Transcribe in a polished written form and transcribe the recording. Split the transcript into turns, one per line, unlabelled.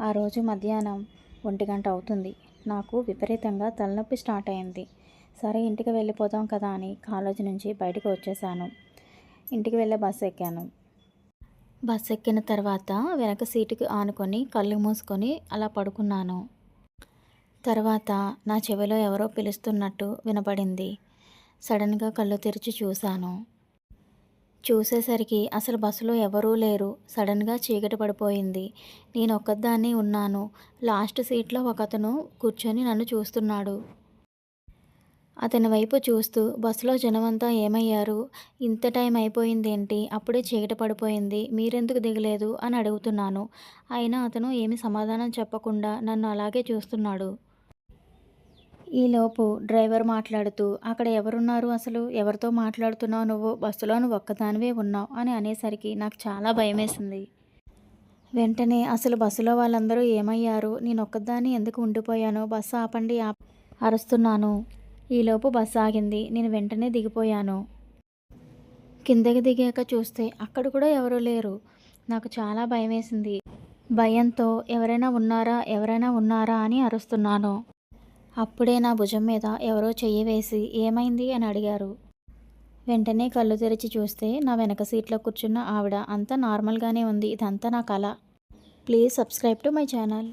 ఆ రోజు మధ్యాహ్నం 1 గంట అవుతుంది. నాకు విపరీతంగా తలనొప్పి స్టార్ట్ అయింది. సరే ఇంటికి వెళ్ళిపోదాం కదా అని కాలేజీ నుంచి బయటకు వచ్చేసాను. ఇంటికి వెళ్ళే బస్సు ఎక్కాను. బస్సు ఎక్కిన తర్వాత వెనక సీటుకి ఆనుకొని కళ్ళు మూసుకొని అలా పడుకున్నాను. తర్వాత నా చెవిలో ఎవరో పిలుస్తున్నట్టు వినపడింది. సడన్గా కళ్ళు తెరిచి చూశాను. చూసేసరికి అసలు బస్సులో ఎవరూ లేరు. సడన్గా చీకటి పడిపోయింది. నేను ఒక్కదాన్నే ఉన్నాను. లాస్ట్ సీట్లో ఒకతను కూర్చొని నన్ను చూస్తున్నాడు. అతని వైపు చూస్తూ బస్సులో జనమంతా ఏమయ్యారు? ఇంత టైం అయిపోయిందేంటి? అప్పుడే చీకటి పడిపోయింది. మీరెందుకు దిగలేదు అని అడుగుతున్నాను. అయినా అతను ఏమీ సమాధానం చెప్పకుండా నన్ను అలాగే చూస్తున్నాడు. ఈలోపు డ్రైవర్ మాట్లాడుతూ, అక్కడ ఎవరున్నారు అసలు? ఎవరితో మాట్లాడుతున్నావు నువ్వు? బస్సులో నువ్వు ఒక్కదానివే ఉన్నావు అని అనేసరికి నాకు చాలా భయమేసింది. వెంటనే అసలు బస్సులో వాళ్ళందరూ ఏమయ్యారు? నేను ఒక్కదాన్ని ఎందుకు ఉండిపోయాను? బస్సు ఆపండి అరుస్తున్నాను. ఈలోపు బస్సు ఆగింది. నేను వెంటనే దిగిపోయాను. కిందకి దిగాక చూస్తే అక్కడ కూడా ఎవరూ లేరు. నాకు చాలా భయమేసింది. భయంతో ఎవరైనా ఉన్నారా అని అరుస్తున్నాను. అప్పుడే నా భుజం మీద ఎవరో చెయ్యి వేసి ఏమైంది అని అడిగారు. వెంటనే కళ్ళు తెరిచి చూస్తే నా వెనక సీట్లో కూర్చున్న ఆవిడ అంతా నార్మల్గానే ఉంది. ఇదంతా నా కల. Please subscribe to my channel.